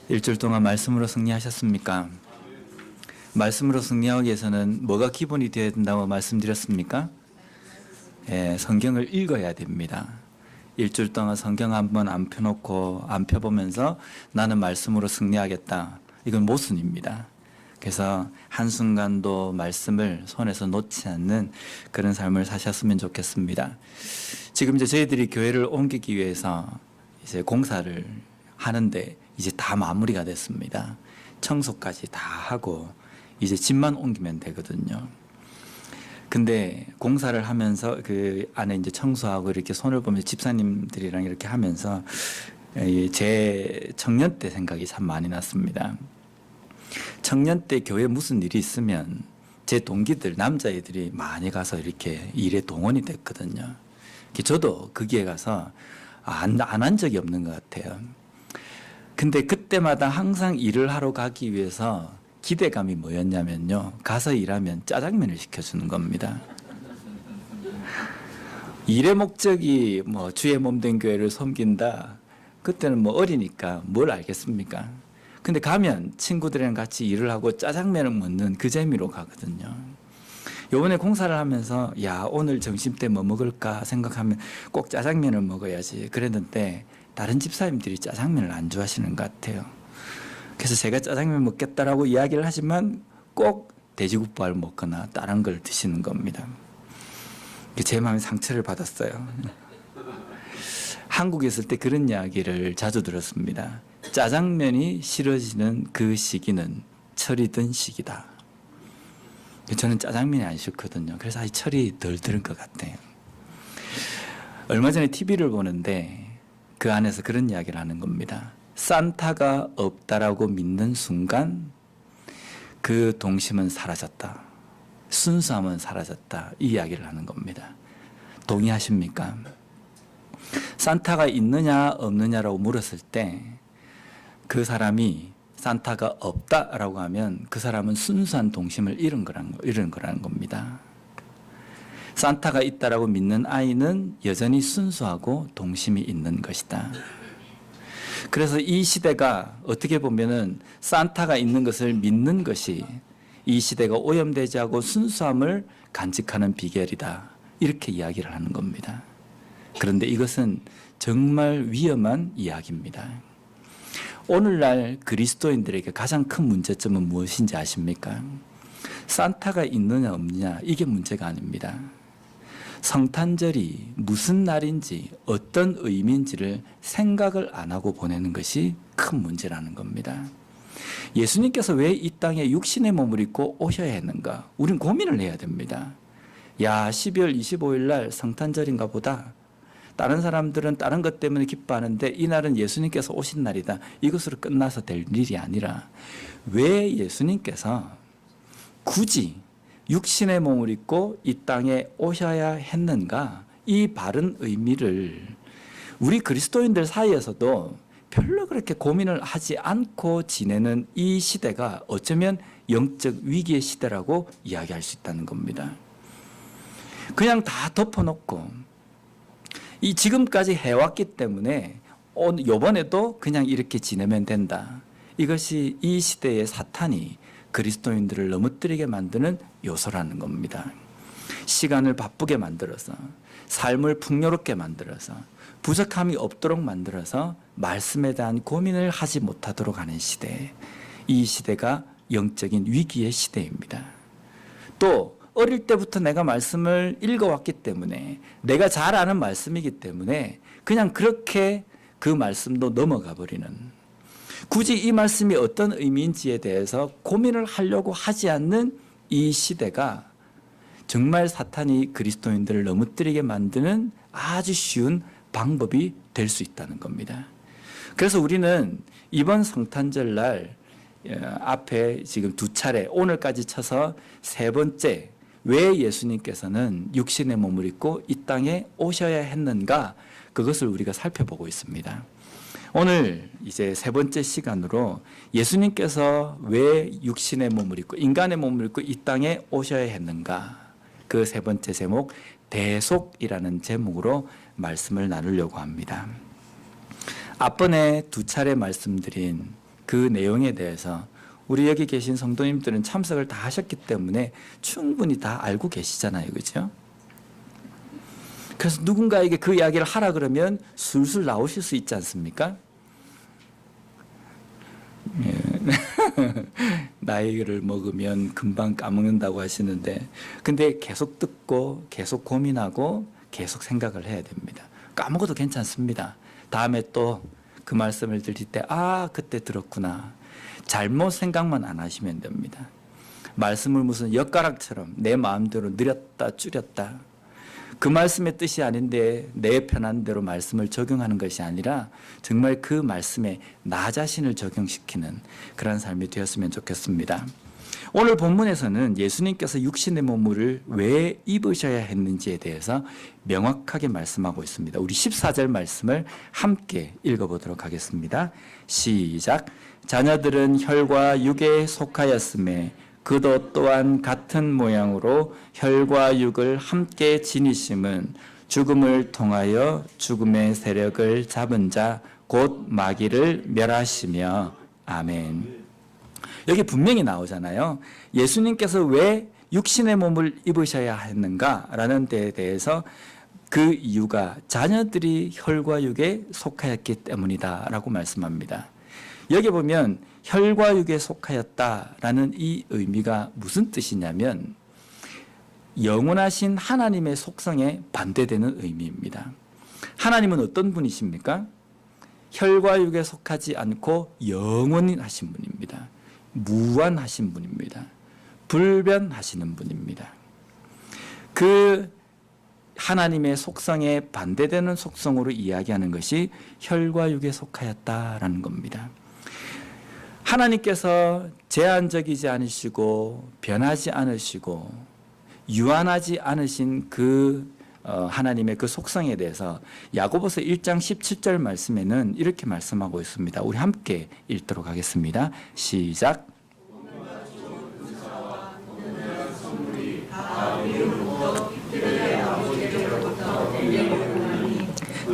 일주일 동안 말씀으로 승리하셨습니까? 말씀으로 승리하기 위해서는 뭐가 기본이 되어야 된다고 말씀드렸습니까? 성경을 읽어야 됩니다. 일주일 동안 성경 한번 안 펴놓고 안 펴보면서 나는 말씀으로 승리하겠다. 이건 모순입니다. 그래서 한순간도 말씀을 손에서 놓지 않는 그런 삶을 사셨으면 좋겠습니다. 지금 이제 저희들이 교회를 옮기기 위해서 이제 공사를 하는데 이제 다 마무리가 됐습니다. 청소까지 다 하고 이제 집만 옮기면 되거든요. 근데 공사를 하면서 그 안에 이제 청소하고 이렇게 손을 보면서 집사님들이랑 이렇게 하면서 제 청년 때 생각이 참 많이 났습니다. 청년 때 교회 무슨 일이 있으면 제 동기들, 남자애들이 많이 가서 이렇게 일에 동원이 됐거든요. 저도 거기에 가서 안 한 적이 없는 것 같아요. 근데 그때마다 항상 일을 하러 가기 위해서 기대감이 뭐였냐면요. 가서 일하면 짜장면을 시켜주는 겁니다. 일의 목적이 뭐 주의 몸된 교회를 섬긴다. 그때는 뭐 어리니까 뭘 알겠습니까? 근데 가면 친구들이랑 같이 일을 하고 짜장면을 먹는 그 재미로 가거든요. 요번에 공사를 하면서 야 오늘 점심때 뭐 먹을까 생각하면 꼭 짜장면을 먹어야지 그랬는데 다른 집사님들이 짜장면을 안 좋아하시는 것 같아요. 그래서 제가 짜장면 먹겠다라고 이야기를 하지만 꼭 돼지국밥을 먹거나 다른 걸 드시는 겁니다. 제 마음에 상처를 받았어요. 한국에 있을 때 그런 이야기를 자주 들었습니다. 짜장면이 싫어지는 그 시기는 철이 든 시기다. 저는 짜장면이 안 싫거든요. 그래서 아직 철이 덜 들은 것 같아요. 얼마 전에 TV를 보는데 그 안에서 그런 이야기를 하는 겁니다. 산타가 없다라고 믿는 순간 그 동심은 사라졌다. 순수함은 사라졌다. 이 이야기를 하는 겁니다. 동의하십니까? 산타가 있느냐 없느냐라고 물었을 때 그 사람이 산타가 없다라고 하면 그 사람은 순수한 동심을 잃은 거라는 겁니다. 산타가 있다라고 믿는 아이는 여전히 순수하고 동심이 있는 것이다. 그래서 이 시대가 어떻게 보면은 산타가 있는 것을 믿는 것이 이 시대가 오염되지 않고 순수함을 간직하는 비결이다. 이렇게 이야기를 하는 겁니다. 그런데 이것은 정말 위험한 이야기입니다. 오늘날 그리스도인들에게 가장 큰 문제점은 무엇인지 아십니까? 산타가 있느냐 없느냐 이게 문제가 아닙니다. 성탄절이 무슨 날인지 어떤 의미인지를 생각을 안 하고 보내는 것이 큰 문제라는 겁니다. 예수님께서 왜 이 땅에 육신의 몸을 입고 오셔야 했는가? 우린 고민을 해야 됩니다. 야, 12월 25일 날 성탄절인가 보다. 다른 사람들은 다른 것 때문에 기뻐하는데 이날은 예수님께서 오신 날이다. 이것으로 끝나서 될 일이 아니라 왜 예수님께서 굳이 육신의 몸을 입고 이 땅에 오셔야 했는가? 이 바른 의미를 우리 그리스도인들 사이에서도 별로 그렇게 고민을 하지 않고 지내는 이 시대가 어쩌면 영적 위기의 시대라고 이야기할 수 있다는 겁니다. 그냥 다 덮어놓고 이 지금까지 해왔기 때문에 이번에도 그냥 이렇게 지내면 된다. 이것이 이 시대의 사탄이 그리스도인들을 넘어뜨리게 만드는 요소라는 겁니다. 시간을 바쁘게 만들어서 삶을 풍요롭게 만들어서 부족함이 없도록 만들어서 말씀에 대한 고민을 하지 못하도록 하는 시대. 이 시대가 영적인 위기의 시대입니다. 또 어릴 때부터 내가 말씀을 읽어왔기 때문에 내가 잘 아는 말씀이기 때문에 그냥 그렇게 그 말씀도 넘어가 버리는 굳이 이 말씀이 어떤 의미인지에 대해서 고민을 하려고 하지 않는 이 시대가 정말 사탄이 그리스도인들을 넘어뜨리게 만드는 아주 쉬운 방법이 될 수 있다는 겁니다. 그래서 우리는 이번 성탄절 날 앞에 지금 2차례 오늘까지 쳐서 3번째 왜 예수님께서는 육신의 몸을 입고 이 땅에 오셔야 했는가 그것을 우리가 살펴보고 있습니다. 오늘 이제 3번째 시간으로 예수님께서 왜 육신의 몸을 입고 인간의 몸을 입고 이 땅에 오셔야 했는가 그 3번째 제목 대속이라는 제목으로 말씀을 나누려고 합니다. 앞번에 2차례 말씀드린 그 내용에 대해서 우리 여기 계신 성도님들은 참석을 다 하셨기 때문에 충분히 다 알고 계시잖아요. 그죠? 그래서 누군가에게 그 이야기를 하라 그러면 술술 나오실 수 있지 않습니까? 나이를 먹으면 금방 까먹는다고 하시는데, 근데 계속 듣고 계속 고민하고 계속 생각을 해야 됩니다. 까먹어도 괜찮습니다. 다음에 또 그 말씀을 드릴 때, 아, 그때 들었구나. 잘못 생각만 안 하시면 됩니다. 말씀을 무슨 엿가락처럼 내 마음대로 늘렸다 줄였다, 그 말씀의 뜻이 아닌데 내 편한 대로 말씀을 적용하는 것이 아니라 정말 그 말씀에 나 자신을 적용시키는 그런 삶이 되었으면 좋겠습니다. 오늘 본문에서는 예수님께서 육신의 몸을 왜 입으셔야 했는지에 대해서 명확하게 말씀하고 있습니다. 우리 14절 말씀을 함께 읽어보도록 하겠습니다. 시작. 자녀들은 혈과 육에 속하였음에 그도 또한 같은 모양으로 혈과 육을 함께 지니심은 죽음을 통하여 죽음의 세력을 잡은 자 곧 마귀를 멸하시며. 아멘. 여기 분명히 나오잖아요. 예수님께서 왜 육신의 몸을 입으셔야 했는가라는 데에 대해서 그 이유가 자녀들이 혈과 육에 속하였기 때문이다라고 말씀합니다. 여기 보면 혈과 육에 속하였다라는 이 의미가 무슨 뜻이냐면 영원하신 하나님의 속성에 반대되는 의미입니다. 하나님은 어떤 분이십니까? 혈과 육에 속하지 않고 영원히 하신 분입니다. 무한하신 분입니다. 불변하시는 분입니다. 그 하나님의 속성에 반대되는 속성으로 이야기하는 것이 혈과 육에 속하였다라는 겁니다. 하나님께서 제한적이지 않으시고 변하지 않으시고 유한하지 않으신 그 하나님의 그 속성에 대해서 야고보서 1장 17절 말씀에는 이렇게 말씀하고 있습니다. 우리 함께 읽도록 하겠습니다. 시작.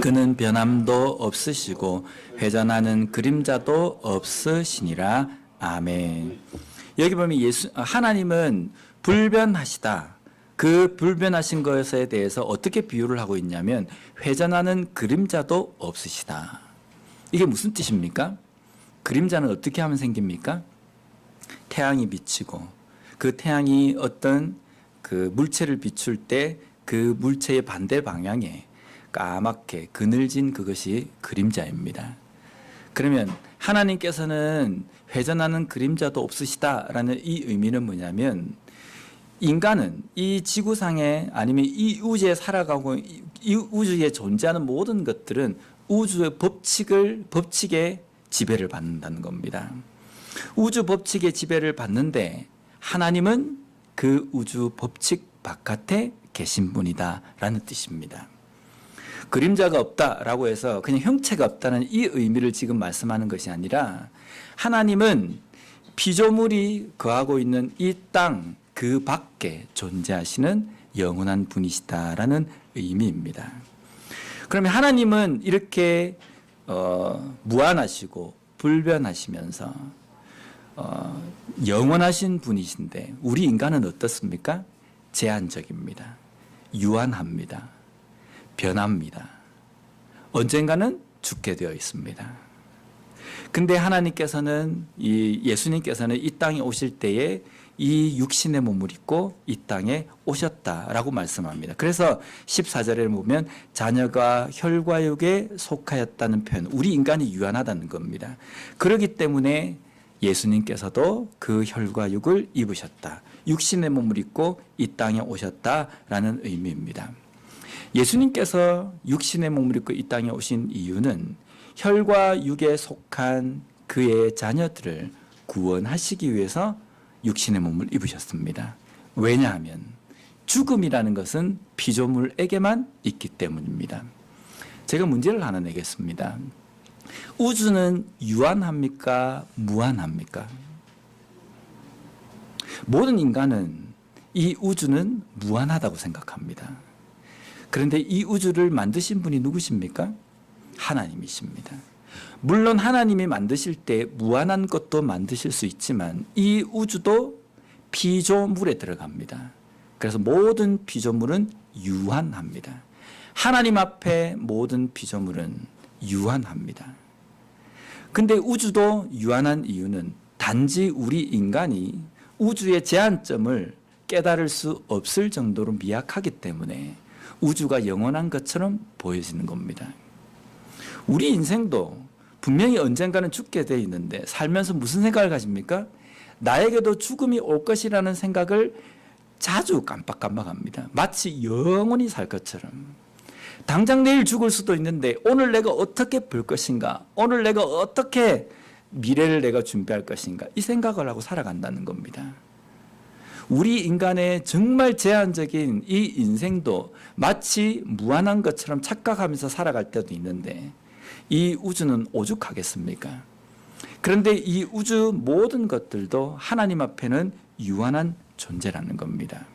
그는 변함도 없으시고 회전하는 그림자도 없으시니라. 아멘. 여기 보면 하나님은 불변하시다. 그 불변하신 것에 대해서 어떻게 비유를 하고 있냐면 회전하는 그림자도 없으시다. 이게 무슨 뜻입니까? 그림자는 어떻게 하면 생깁니까? 태양이 비치고 그 태양이 어떤 그 물체를 비출 때 그 물체의 반대 방향에 까맣게 그늘진 그것이 그림자입니다. 그러면 하나님께서는 회전하는 그림자도 없으시다라는 이 의미는 뭐냐면 인간은 이 지구상에 아니면 이 우주에 살아가고 이 우주에 존재하는 모든 것들은 우주의 법칙에 지배를 받는다는 겁니다. 우주 법칙의 지배를 받는데 하나님은 그 우주 법칙 바깥에 계신 분이다라는 뜻입니다. 그림자가 없다라고 해서 그냥 형체가 없다는 이 의미를 지금 말씀하는 것이 아니라 하나님은 피조물이 거하고 있는 이 땅 그 밖에 존재하시는 영원한 분이시다라는 의미입니다. 그러면 하나님은 이렇게 무한하시고 불변하시면서 영원하신 분이신데 우리 인간은 어떻습니까? 제한적입니다. 유한합니다. 변합니다. 언젠가는 죽게 되어 있습니다. 근데 하나님께서는 예수님께서는 이 땅에 오실 때에 이 육신의 몸을 입고 이 땅에 오셨다라고 말씀합니다. 그래서 14절에 보면 자녀가 혈과 육에 속하였다는 표현, 우리 인간이 유한하다는 겁니다. 그렇기 때문에 예수님께서도 그 혈과 육을 입으셨다. 육신의 몸을 입고 이 땅에 오셨다라는 의미입니다. 예수님께서 육신의 몸을 입고 이 땅에 오신 이유는 혈과 육에 속한 그의 자녀들을 구원하시기 위해서 육신의 몸을 입으셨습니다. 왜냐하면 죽음이라는 것은 피조물에게만 있기 때문입니다. 제가 문제를 하나 내겠습니다. 우주는 유한합니까? 무한합니까? 모든 인간은 이 우주는 무한하다고 생각합니다. 그런데 이 우주를 만드신 분이 누구십니까? 하나님이십니다. 물론 하나님이 만드실 때 무한한 것도 만드실 수 있지만 이 우주도 피조물에 들어갑니다. 그래서 모든 피조물은 유한합니다. 하나님 앞에 모든 피조물은 유한합니다. 근데 우주도 유한한 이유는 단지 우리 인간이 우주의 제한점을 깨달을 수 없을 정도로 미약하기 때문에 우주가 영원한 것처럼 보여지는 겁니다. 우리 인생도 분명히 언젠가는 죽게 되어 있는데 살면서 무슨 생각을 가집니까? 나에게도 죽음이 올 것이라는 생각을 자주 깜빡깜빡합니다. 마치 영원히 살 것처럼. 당장 내일 죽을 수도 있는데 오늘 내가 어떻게 볼 것인가? 오늘 내가 어떻게 미래를 내가 준비할 것인가? 이 생각을 하고 살아간다는 겁니다. 우리 인간의 정말 제한적인 이 인생도 마치 무한한 것처럼 착각하면서 살아갈 때도 있는데 이 우주는 오죽하겠습니까? 그런데 이 우주 모든 것들도 하나님 앞에는 유한한 존재라는 겁니다.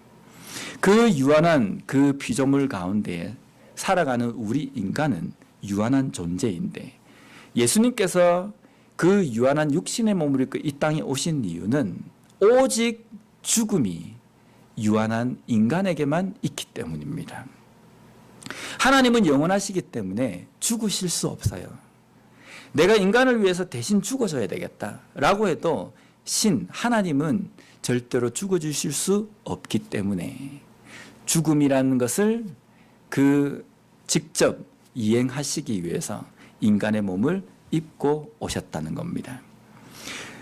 그 유한한 그 피조물 가운데 살아가는 우리 인간은 유한한 존재인데 예수님께서 그 유한한 육신의 몸을 입고 이 땅에 오신 이유는 오직 죽음이 유한한 인간에게만 있기 때문입니다. 하나님은 영원하시기 때문에 죽으실 수 없어요. 내가 인간을 위해서 대신 죽어줘야 되겠다라고 해도 하나님은 절대로 죽어주실 수 없기 때문에 죽음이라는 것을 직접 이행하시기 위해서 인간의 몸을 입고 오셨다는 겁니다.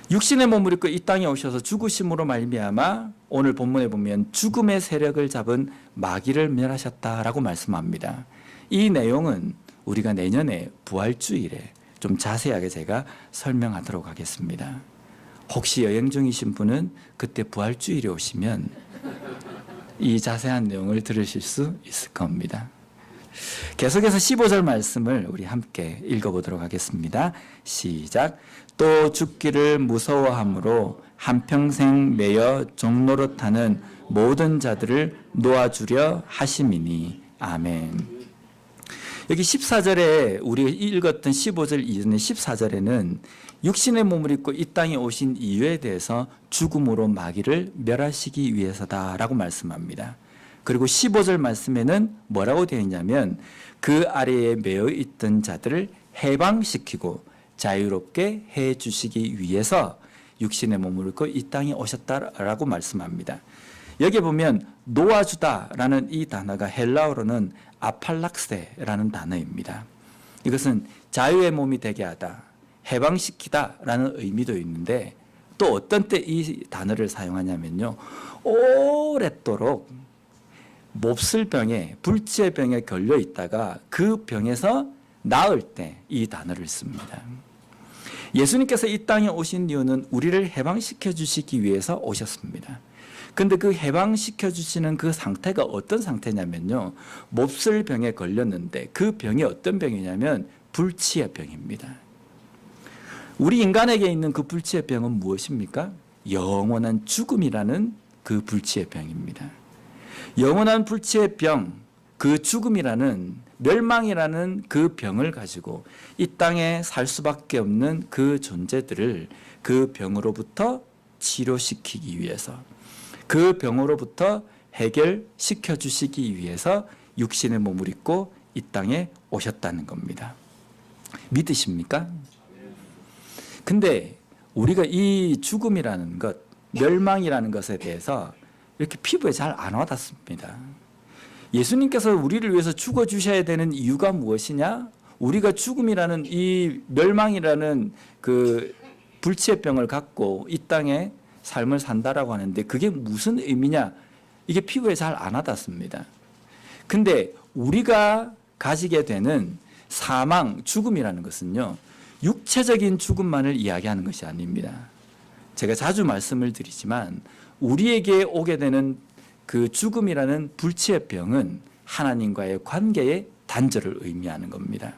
육신의 몸을 입고 이 땅에 오셔서 죽으심으로 말미암아 오늘 본문에 보면 죽음의 세력을 잡은 마귀를 멸하셨다라고 말씀합니다. 이 내용은 우리가 내년에 부활주일에 좀 자세하게 제가 설명하도록 하겠습니다. 혹시 여행 중이신 분은 그때 부활주일에 오시면 이 자세한 내용을 들으실 수 있을 겁니다. 계속해서 15절 말씀을 우리 함께 읽어보도록 하겠습니다. 시작. 또 죽기를 무서워함으로 한평생 매여 종노릇하는 모든 자들을 놓아주려 하심이니. 아멘. 여기 14절에 우리가 읽었던 15절 이전의 14절에는 육신의 몸을 입고 이 땅에 오신 이유에 대해서 죽음으로 마귀를 멸하시기 위해서다라고 말씀합니다. 그리고 15절 말씀에는 뭐라고 되어 있냐면 그 아래에 매여 있던 자들을 해방시키고 자유롭게 해 주시기 위해서 육신의 몸을 입고 이 땅에 오셨다라고 말씀합니다. 여기 보면 놓아주다라는 이 단어가 헬라어로는 아팔락세라는 단어입니다. 이것은 자유의 몸이 되게 하다, 해방시키다라는 의미도 있는데 또 어떤 때 이 단어를 사용하냐면요. 오랫도록 몹쓸 병에, 불치의 병에 걸려 있다가 그 병에서 나을 때 이 단어를 씁니다. 예수님께서 이 땅에 오신 이유는 우리를 해방시켜 주시기 위해서 오셨습니다. 근데 그 해방시켜 주시는 그 상태가 어떤 상태냐면요. 몹쓸 병에 걸렸는데 그 병이 어떤 병이냐면 불치의 병입니다. 우리 인간에게 있는 그 불치의 병은 무엇입니까? 영원한 죽음이라는 그 불치의 병입니다. 영원한 불치의 병, 그 죽음이라는 멸망이라는 그 병을 가지고 이 땅에 살 수밖에 없는 그 존재들을 그 병으로부터 치료시키기 위해서 그 병으로부터 해결시켜 주시기 위해서 육신의 몸을 입고 이 땅에 오셨다는 겁니다. 믿으십니까? 근데 우리가 이 죽음이라는 것, 멸망이라는 것에 대해서 이렇게 피부에 잘 안 와닿습니다. 예수님께서 우리를 위해서 죽어 주셔야 되는 이유가 무엇이냐? 우리가 죽음이라는 이 멸망이라는 그 불치의 병을 갖고 이 땅에 삶을 산다라고 하는데 그게 무슨 의미냐? 이게 피부에 잘 안 와닿습니다. 근데 우리가 가지게 되는 사망, 죽음이라는 것은요, 육체적인 죽음만을 이야기하는 것이 아닙니다. 제가 자주 말씀을 드리지만 우리에게 오게 되는 그 죽음이라는 불치의 병은 하나님과의 관계의 단절을 의미하는 겁니다.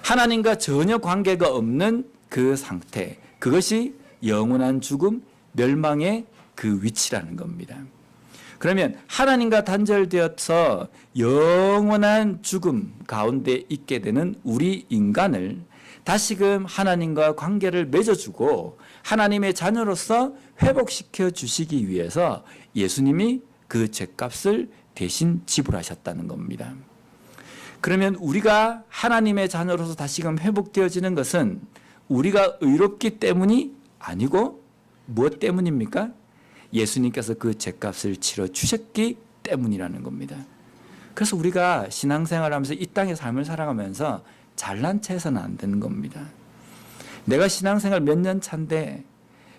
하나님과 전혀 관계가 없는 그 상태, 그것이 영원한 죽음, 멸망의 그 위치라는 겁니다. 그러면 하나님과 단절되어서 영원한 죽음 가운데 있게 되는 우리 인간을 다시금 하나님과 관계를 맺어주고 하나님의 자녀로서 회복시켜 주시기 위해서 예수님이 그 죄값을 대신 지불하셨다는 겁니다. 그러면 우리가 하나님의 자녀로서 다시금 회복되어지는 것은 우리가 의롭기 때문이 아니고 무엇 때문입니까? 예수님께서 그 죄값을 치러 주셨기 때문이라는 겁니다. 그래서 우리가 신앙생활하면서 이 땅의 삶을 살아가면서 잘난 체 해서는 안 되는 겁니다. 내가 신앙생활 몇 년 차인데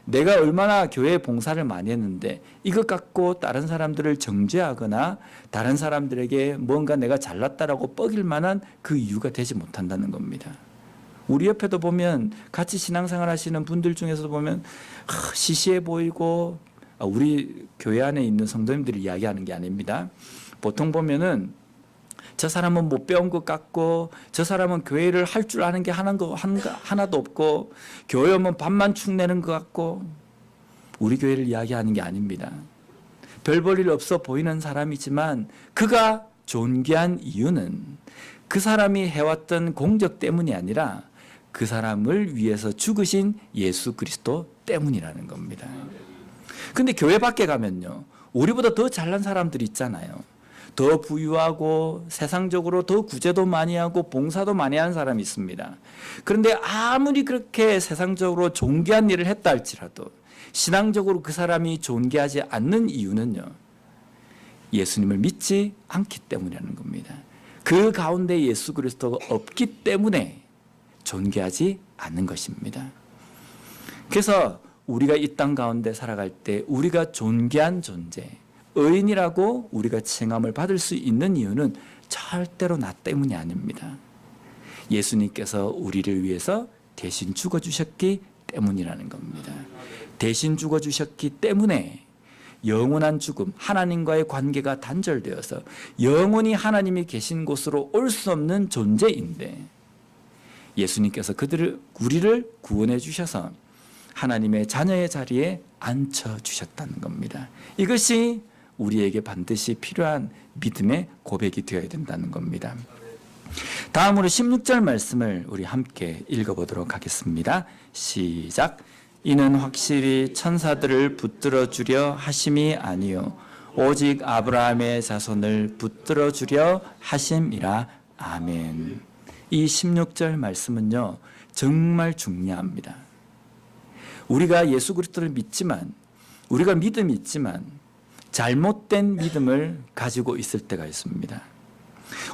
내가 얼마나 교회 봉사를 많이 했는데 이것 갖고 다른 사람들을 정죄하거나 다른 사람들에게 뭔가 내가 잘났다라고 뻐길 만한 그 이유가 되지 못한다는 겁니다. 우리 옆에도 보면 같이 신앙생활 하시는 분들 중에서도 보면 시시해 보이고, 우리 교회 안에 있는 성도님들이 이야기하는 게 아닙니다. 보통 보면은 저 사람은 못 배운 것 같고 저 사람은 교회를 할 줄 아는 게 하나도 없고 교회 오면 밥만 축내는 것 같고, 우리 교회를 이야기하는 게 아닙니다. 별 볼 일 없어 보이는 사람이지만 그가 존귀한 이유는 그 사람이 해왔던 공적 때문이 아니라 그 사람을 위해서 죽으신 예수 그리스도 때문이라는 겁니다. 근데 교회 밖에 가면요, 우리보다 더 잘난 사람들이 있잖아요. 더 부유하고 세상적으로 더 구제도 많이 하고 봉사도 많이 하는 사람이 있습니다. 그런데 아무리 그렇게 세상적으로 존귀한 일을 했다 할지라도 신앙적으로 그 사람이 존귀하지 않는 이유는요, 예수님을 믿지 않기 때문이라는 겁니다. 그 가운데 예수 그리스도가 없기 때문에 존귀하지 않는 것입니다. 그래서 우리가 이 땅 가운데 살아갈 때 우리가 존귀한 존재, 의인이라고 우리가 칭함을 받을 수 있는 이유는 절대로 나 때문이 아닙니다. 예수님께서 우리를 위해서 대신 죽어주셨기 때문이라는 겁니다. 대신 죽어주셨기 때문에 영원한 죽음, 하나님과의 관계가 단절되어서 영원히 하나님이 계신 곳으로 올 수 없는 존재인데 예수님께서 우리를 구원해 주셔서 하나님의 자녀의 자리에 앉혀주셨다는 겁니다. 이것이 우리에게 반드시 필요한 믿음의 고백이 되어야 된다는 겁니다. 다음으로 16절 말씀을 우리 함께 읽어보도록 하겠습니다. 시작. 이는 확실히 천사들을 붙들어 주려 하심이 아니요 오직 아브라함의 자손을 붙들어 주려 하심이라. 아멘. 이 16절 말씀은요, 정말 중요합니다. 우리가 예수 그리스도를 믿지만, 우리가 믿음이 있지만 잘못된 믿음을 가지고 있을 때가 있습니다.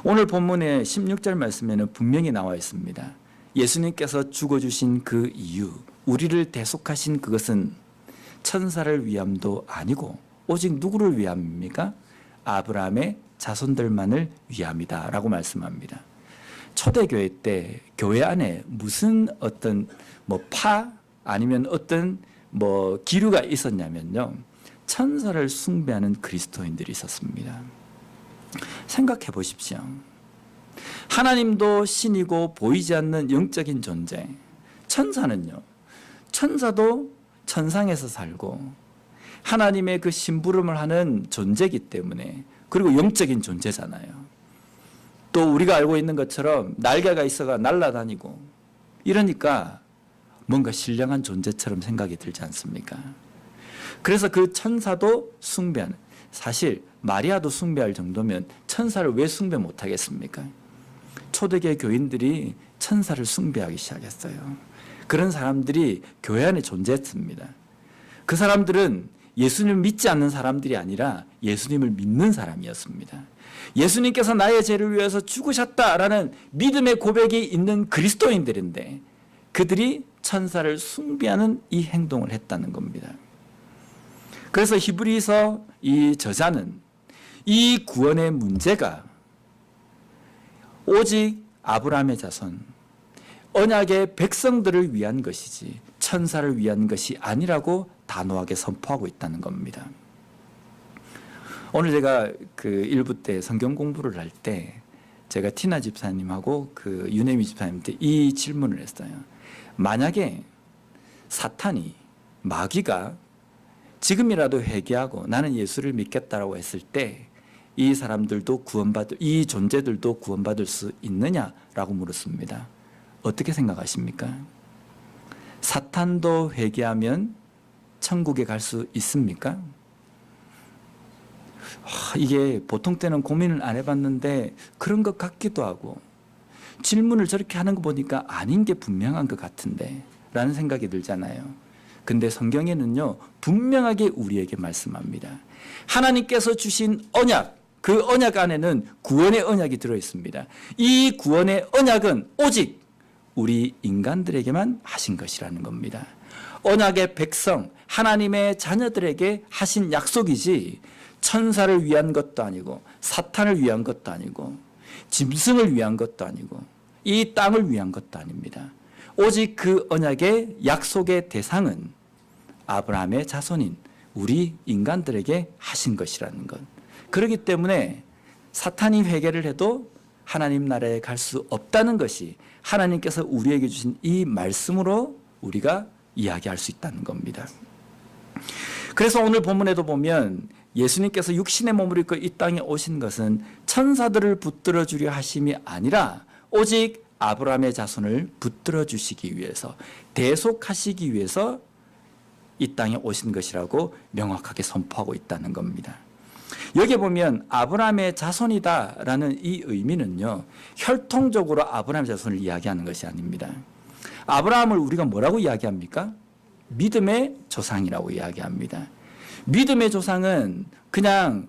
오늘 본문의 16절 말씀에는 분명히 나와 있습니다. 예수님께서 죽어주신 그 이유, 우리를 대속하신 그것은 천사를 위함도 아니고 오직 누구를 위함입니까? 아브라함의 자손들만을 위함이다 라고 말씀합니다. 초대교회 때 교회 안에 무슨 어떤 아니면 어떤 기류가 있었냐면요, 천사를 숭배하는 그리스도인들이 있었습니다. 생각해 보십시오. 하나님도 신이고 보이지 않는 영적인 존재, 천사는요, 천사도 천상에서 살고 하나님의 그 심부름을 하는 존재이기 때문에, 그리고 영적인 존재잖아요. 또 우리가 알고 있는 것처럼 날개가 있어가 날아다니고 이러니까 뭔가 신령한 존재처럼 생각이 들지 않습니까? 그래서 그 천사도 숭배하는, 사실 마리아도 숭배할 정도면 천사를 왜 숭배 못하겠습니까? 초대교회 교인들이 천사를 숭배하기 시작했어요. 그런 사람들이 교회 안에 존재했습니다. 그 사람들은 예수님을 믿지 않는 사람들이 아니라 예수님을 믿는 사람이었습니다. 예수님께서 나의 죄를 위해서 죽으셨다라는 믿음의 고백이 있는 그리스도인들인데 그들이 천사를 숭배하는 이 행동을 했다는 겁니다. 그래서 히브리서 이 저자는 이 구원의 문제가 오직 아브라함의 자손, 언약의 백성들을 위한 것이지 천사를 위한 것이 아니라고 단호하게 선포하고 있다는 겁니다. 오늘 제가 그 일부 때 성경 공부를 할 때 제가 티나 집사님하고 그 유네미 집사님한테 이 질문을 했어요. 만약에 사탄이, 마귀가 지금이라도 회개하고 나는 예수를 믿겠다라고 했을 때 이 사람들도 이 존재들도 구원받을 수 있느냐라고 물었습니다. 어떻게 생각하십니까? 사탄도 회개하면 천국에 갈 수 있습니까? 이게 보통 때는 고민을 안 해봤는데 그런 것 같기도 하고, 질문을 저렇게 하는 거 보니까 아닌 게 분명한 것 같은데 라는 생각이 들잖아요. 근데 성경에는요, 분명하게 우리에게 말씀합니다. 하나님께서 주신 언약, 그 언약 안에는 구원의 언약이 들어있습니다. 이 구원의 언약은 오직 우리 인간들에게만 하신 것이라는 겁니다. 언약의 백성, 하나님의 자녀들에게 하신 약속이지 천사를 위한 것도 아니고 사탄을 위한 것도 아니고 짐승을 위한 것도 아니고 이 땅을 위한 것도 아닙니다. 오직 그 언약의 약속의 대상은 아브라함의 자손인 우리 인간들에게 하신 것이라는 것. 그렇기 때문에 사탄이 회개를 해도 하나님 나라에 갈 수 없다는 것이 하나님께서 우리에게 주신 이 말씀으로 우리가 이야기할 수 있다는 겁니다. 그래서 오늘 본문에도 보면 예수님께서 육신의 몸을 입고 이 땅에 오신 것은 천사들을 붙들어 주려 하심이 아니라 오직 아브라함의 자손을 붙들어 주시기 위해서, 대속하시기 위해서 이 땅에 오신 것이라고 명확하게 선포하고 있다는 겁니다. 여기 보면 아브라함의 자손이다라는 이 의미는요, 혈통적으로 아브라함의 자손을 이야기하는 것이 아닙니다. 아브라함을 우리가 뭐라고 이야기합니까? 믿음의 조상이라고 이야기합니다. 믿음의 조상은 그냥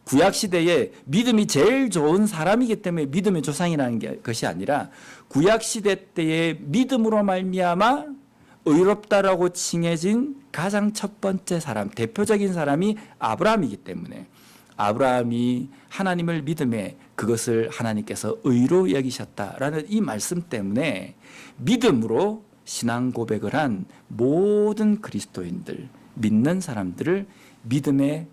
구약 시대에 믿음이 제일 좋은 사람이기 때문에 믿음의 조상이라는 것이 아니라 구약 시대 때의 믿음으로 말미암아 의롭다라고 칭해진 가장 첫 번째 사람, 대표적인 사람이 아브라함이기 때문에 아브라함이 하나님을 믿음에 그것을 하나님께서 의로 여기셨다라는 이 말씀 때문에 믿음으로 신앙 고백을 한 모든 그리스도인들, 믿는 사람들을 믿음의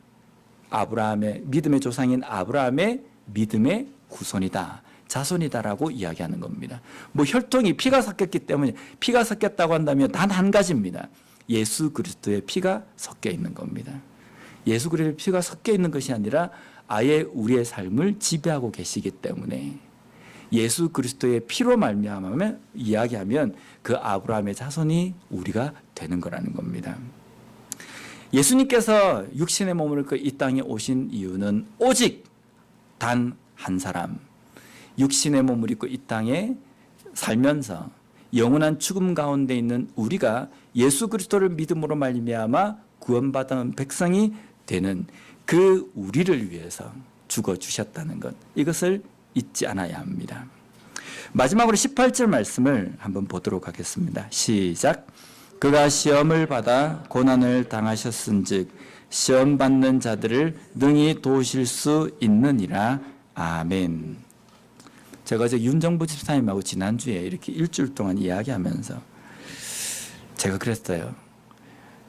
조상인 아브라함의 믿음의 후손이다, 자손이다라고 이야기하는 겁니다. 혈통이 피가 섞였기 때문에, 피가 섞였다고 한다면 단 한 가지입니다. 예수 그리스도의 피가 섞여 있는 겁니다. 예수 그리스도의 피가 섞여 있는 것이 아니라 아예 우리의 삶을 지배하고 계시기 때문에 예수 그리스도의 피로 말미암아 이야기하면 그 아브라함의 자손이 우리가 되는 거라는 겁니다. 예수님께서 육신의 몸을 입고 이 땅에 오신 이유는 오직 단 한 사람, 육신의 몸을 입고 이 땅에 살면서 영원한 죽음 가운데 있는 우리가 예수 그리스도를 믿음으로 말미암아 구원받은 백성이 되는 그 우리를 위해서 죽어주셨다는 것, 이것을 잊지 않아야 합니다. 마지막으로 18절 말씀을 한번 보도록 하겠습니다. 시작. 그가 시험을 받아 고난을 당하셨은즉 시험 받는 자들을 능히 도우실 수 있느니라. 아멘. 제가 어제 윤정부 집사님하고 지난주에 이렇게 일주일 동안 이야기하면서 제가 그랬어요.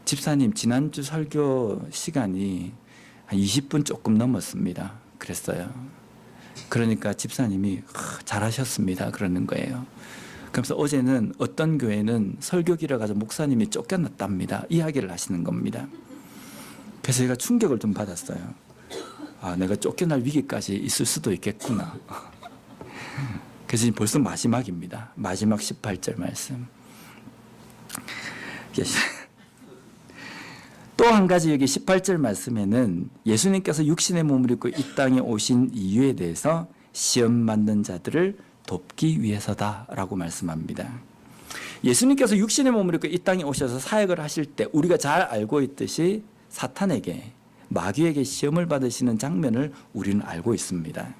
집사님, 지난주 설교 시간이 한 20분 조금 넘었습니다. 그랬어요. 그러니까 집사님이 잘하셨습니다 그러는 거예요. 그래서 어제는 어떤 교회는 설교기를 가지고 목사님이 쫓겨났답니다 이야기를 하시는 겁니다. 그래서 제가 충격을 좀 받았어요. 내가 쫓겨날 위기까지 있을 수도 있겠구나. 그래서 벌써 마지막입니다. 마지막 18절 말씀. 또 한 가지 여기 18절 말씀에는 예수님께서 육신의 몸을 입고 이 땅에 오신 이유에 대해서 시험 받는 자들을 돕기 위해서다라고 말씀합니다. 예수님께서 육신의 몸을 입고 이 땅에 오셔서 사역을 하실 때 우리가 잘 알고 있듯이 사탄에게, 마귀에게 시험을 받으시는 장면을 우리는 알고 있습니다.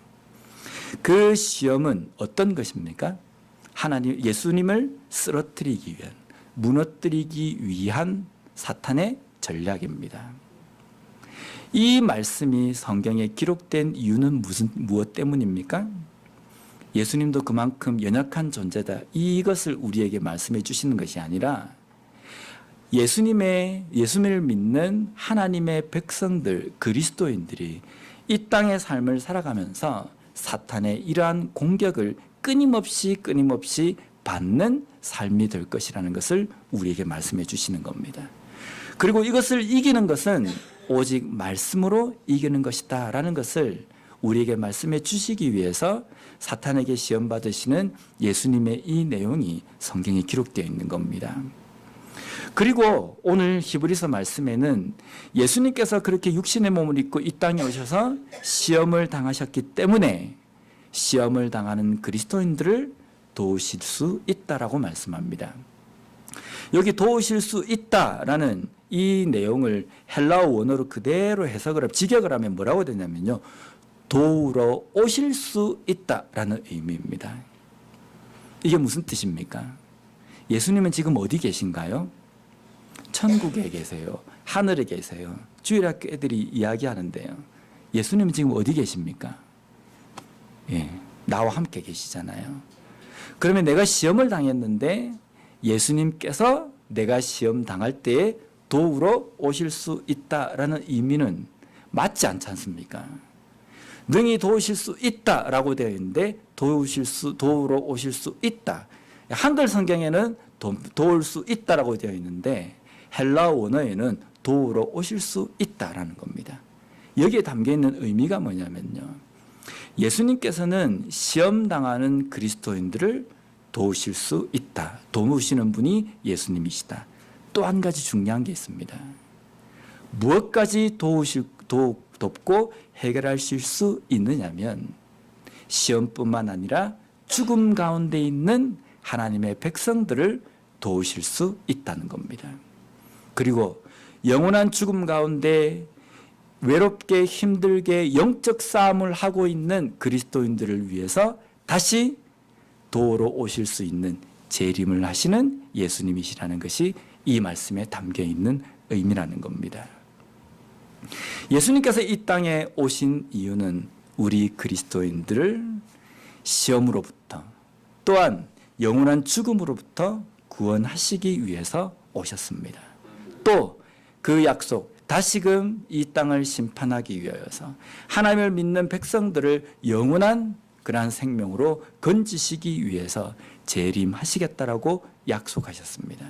그 시험은 어떤 것입니까? 예수님을 쓰러뜨리기 위한, 무너뜨리기 위한 사탄의 전략입니다. 이 말씀이 성경에 기록된 이유는 무엇 때문입니까? 예수님도 그만큼 연약한 존재다, 이것을 우리에게 말씀해 주시는 것이 아니라 예수님을 믿는 하나님의 백성들, 그리스도인들이 이 땅의 삶을 살아가면서 사탄의 이러한 공격을 끊임없이 받는 삶이 될 것이라는 것을 우리에게 말씀해 주시는 겁니다. 그리고 이것을 이기는 것은 오직 말씀으로 이기는 것이다 라는 것을 우리에게 말씀해 주시기 위해서 사탄에게 시험 받으시는 예수님의 이 내용이 성경에 기록되어 있는 겁니다. 그리고 오늘 히브리서 말씀에는 예수님께서 그렇게 육신의 몸을 입고 이 땅에 오셔서 시험을 당하셨기 때문에 시험을 당하는 그리스도인들을 도우실 수 있다라고 말씀합니다. 여기 도우실 수 있다라는 이 내용을 헬라어 원어로 그대로 해석을 직역을 하면 뭐라고 되냐면요, 도우러 오실 수 있다라는 의미입니다. 이게 무슨 뜻입니까? 예수님은 지금 어디 계신가요? 천국에 계세요. 하늘에 계세요. 주일학교 애들이 이야기하는데요, 예수님은 지금 어디 계십니까? 예, 나와 함께 계시잖아요. 그러면 내가 시험을 당했는데 예수님께서 내가 시험 당할 때에 도우러 오실 수 있다라는 의미는 맞지 않지 않습니까? 능히 도우실 수 있다라고 되어 있는데 도우러 오실 수 있다. 한글 성경에는 도울 수 있다라고 되어 있는데 헬라어 원어에는 도우러 오실 수 있다라는 겁니다. 여기에 담겨 있는 의미가 뭐냐면요, 예수님께서는 시험 당하는 그리스도인들을 도우실 수 있다. 도우시는 분이 예수님이시다. 또 한 가지 중요한 게 있습니다. 무엇까지 돕고 해결하실 수 있느냐면 시험뿐만 아니라 죽음 가운데 있는 하나님의 백성들을 도우실 수 있다는 겁니다. 그리고 영원한 죽음 가운데 외롭게 힘들게 영적 싸움을 하고 있는 그리스도인들을 위해서 다시 도우러 오실 수 있는 재림을 하시는 예수님이시라는 것이 이 말씀에 담겨 있는 의미라는 겁니다. 예수님께서 이 땅에 오신 이유는 우리 그리스도인들을 시험으로부터 또한 영원한 죽음으로부터 구원하시기 위해서 오셨습니다. 또 그 약속, 다시금 이 땅을 심판하기 위하여서 하나님을 믿는 백성들을 영원한 그러한 생명으로 건지시기 위해서 재림하시겠다라고 약속하셨습니다.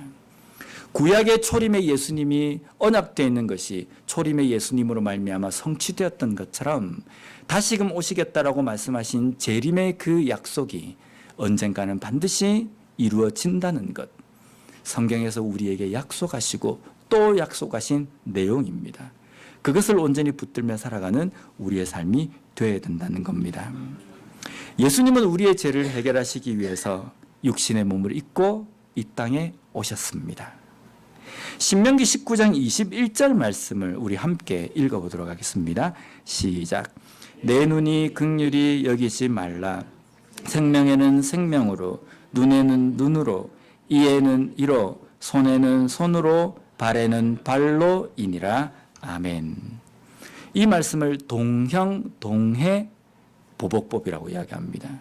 구약의 초림의 예수님이 언약되어 있는 것이 초림의 예수님으로 말미암아 성취되었던 것처럼 다시금 오시겠다라고 말씀하신 재림의 그 약속이 언젠가는 반드시 이루어진다는 것, 성경에서 우리에게 약속하시고 또 약속하신 내용입니다. 그것을 온전히 붙들며 살아가는 우리의 삶이 되어야 된다는 겁니다. 예수님은 우리의 죄를 해결하시기 위해서 육신의 몸을 입고 이 땅에 오셨습니다. 신명기 19장 21절 말씀을 우리 함께 읽어보도록 하겠습니다. 시작. 내 눈이 긍휼히 여기지 말라. 생명에는 생명으로, 눈에는 눈으로, 이에는 이로, 손에는 손으로, 발에는 발로 이니라. 아멘. 이 말씀을 동형, 동해 보복법이라고 이야기합니다.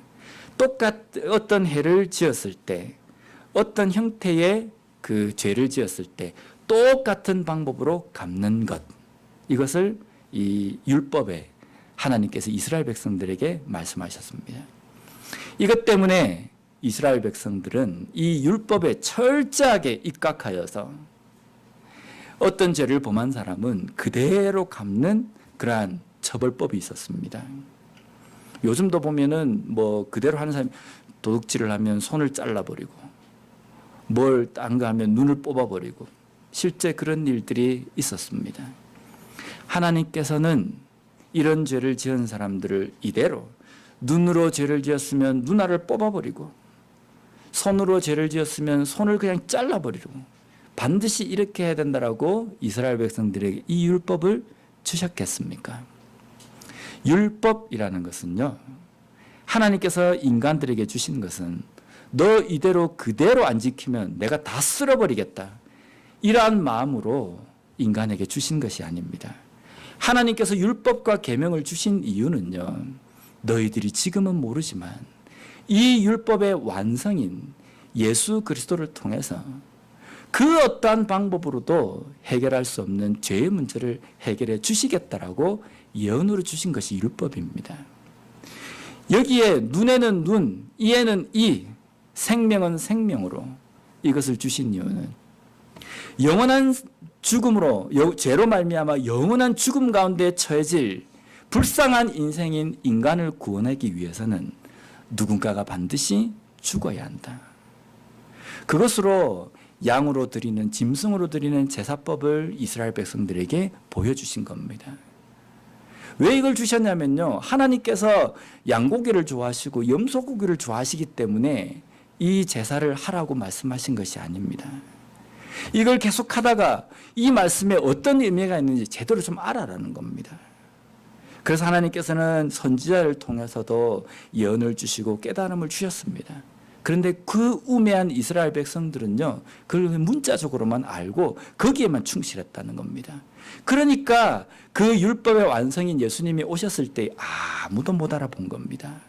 어떤 해를 지었을 때, 어떤 형태의 그 죄를 지었을 때 똑같은 방법으로 갚는 것, 이것을 이 율법에 하나님께서 이스라엘 백성들에게 말씀하셨습니다. 이것 때문에 이스라엘 백성들은 이 율법에 철저하게 입각하여서 어떤 죄를 범한 사람은 그대로 갚는 그러한 처벌법이 있었습니다. 요즘도 보면은 뭐 그대로 하는 사람이 도둑질을 하면 손을 잘라버리고 뭘 딴 거 하면 눈을 뽑아버리고 실제 그런 일들이 있었습니다. 하나님께서는 이런 죄를 지은 사람들을 이대로 눈으로 죄를 지었으면 눈알을 뽑아버리고 손으로 죄를 지었으면 손을 그냥 잘라버리고 반드시 이렇게 해야 된다라고 이스라엘 백성들에게 이 율법을 주셨겠습니까? 율법이라는 것은요, 하나님께서 인간들에게 주신 것은 너 이대로 그대로 안 지키면 내가 다 쓸어버리겠다, 이러한 마음으로 인간에게 주신 것이 아닙니다. 하나님께서 율법과 계명을 주신 이유는요, 너희들이 지금은 모르지만 이 율법의 완성인 예수 그리스도를 통해서 그 어떠한 방법으로도 해결할 수 없는 죄의 문제를 해결해 주시겠다라고 예언으로 주신 것이 율법입니다. 여기에 눈에는 눈, 이에는 이, 생명은 생명으로 이것을 주신 이유는 영원한 죽음으로, 죄로 말미암아 영원한 죽음 가운데 처해질 불쌍한 인생인 인간을 구원하기 위해서는 누군가가 반드시 죽어야 한다. 그것으로 양으로 드리는, 짐승으로 드리는 제사법을 이스라엘 백성들에게 보여주신 겁니다. 왜 이걸 주셨냐면요, 하나님께서 양고기를 좋아하시고 염소고기를 좋아하시기 때문에 이 제사를 하라고 말씀하신 것이 아닙니다. 이걸 계속하다가 이 말씀에 어떤 의미가 있는지 제대로 좀 알아라는 겁니다. 그래서 하나님께서는 선지자를 통해서도 예언을 주시고 깨달음을 주셨습니다. 그런데 그 우매한 이스라엘 백성들은요, 그걸 문자적으로만 알고 거기에만 충실했다는 겁니다. 그러니까 그 율법의 완성인 예수님이 오셨을 때 아무도 못 알아본 겁니다.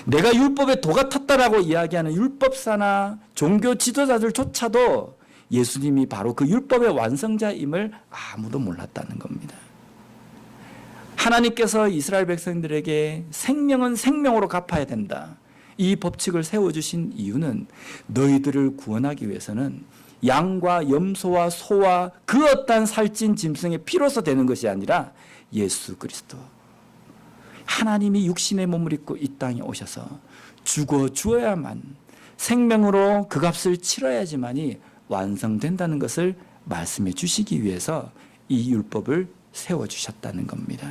내가 율법에 도가 텄다라고 이야기하는 율법사나 종교 지도자들조차도 예수님이 바로 그 율법의 완성자임을 아무도 몰랐다는 겁니다. 하나님께서 이스라엘 백성들에게 생명은 생명으로 갚아야 된다, 이 법칙을 세워주신 이유는 너희들을 구원하기 위해서는 양과 염소와 소와 그 어떤 살찐 짐승의 피로서 되는 것이 아니라 예수 그리스도, 하나님이 육신의 몸을 입고 이 땅에 오셔서 죽어 주어야만, 생명으로 그 값을 치러야지만이 완성된다는 것을 말씀해 주시기 위해서 이 율법을 세워주셨다는 겁니다.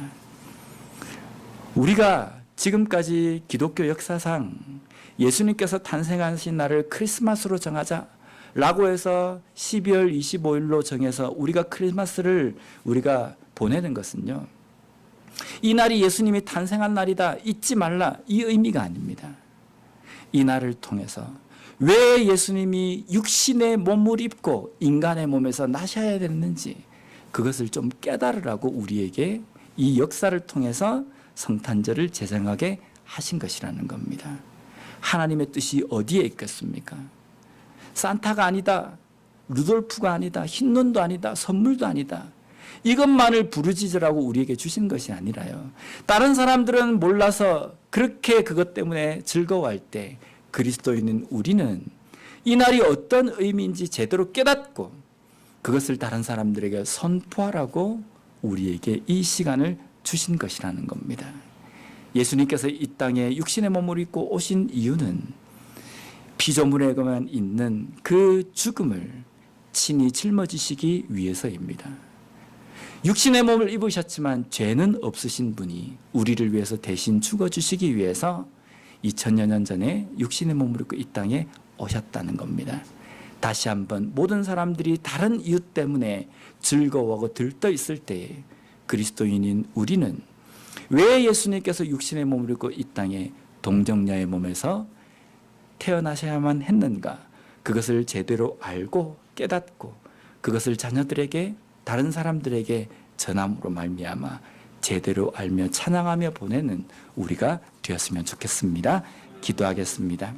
우리가 지금까지 기독교 역사상 예수님께서 탄생하신 날을 크리스마스로 정하자라고 해서 12월 25일로 정해서 우리가 크리스마스를 우리가 보내는 것은요, 이 날이 예수님이 탄생한 날이다, 잊지 말라, 이 의미가 아닙니다. 이 날을 통해서 왜 예수님이 육신의 몸을 입고 인간의 몸에서 나셔야 됐는지 그것을 좀 깨달으라고 우리에게 이 역사를 통해서 성탄절을 제정하게 하신 것이라는 겁니다. 하나님의 뜻이 어디에 있겠습니까? 산타가 아니다, 루돌프가 아니다, 흰눈도 아니다, 선물도 아니다, 이것만을 부르짖으라고 우리에게 주신 것이 아니라요, 다른 사람들은 몰라서 그렇게 그것 때문에 즐거워할 때 그리스도인인 우리는 이 날이 어떤 의미인지 제대로 깨닫고 그것을 다른 사람들에게 선포하라고 우리에게 이 시간을 주신 것이라는 겁니다. 예수님께서 이 땅에 육신의 몸을 입고 오신 이유는 피조물에게만 있는 그 죽음을 친히 짊어지시기 위해서입니다. 육신의 몸을 입으셨지만 죄는 없으신 분이 우리를 위해서 대신 죽어주시기 위해서 2000여 년 전에 육신의 몸을 입고 이 땅에 오셨다는 겁니다. 다시 한번 모든 사람들이 다른 이유 때문에 즐거워하고 들떠 있을 때에 그리스도인인 우리는 왜 예수님께서 육신의 몸을 입고 이 땅에 동정녀의 몸에서 태어나셔야만 했는가, 그것을 제대로 알고 깨닫고 그것을 자녀들에게, 다른 사람들에게 전함으로 말미암아 제대로 알며 찬양하며 보내는 우리가 되었으면 좋겠습니다. 기도하겠습니다.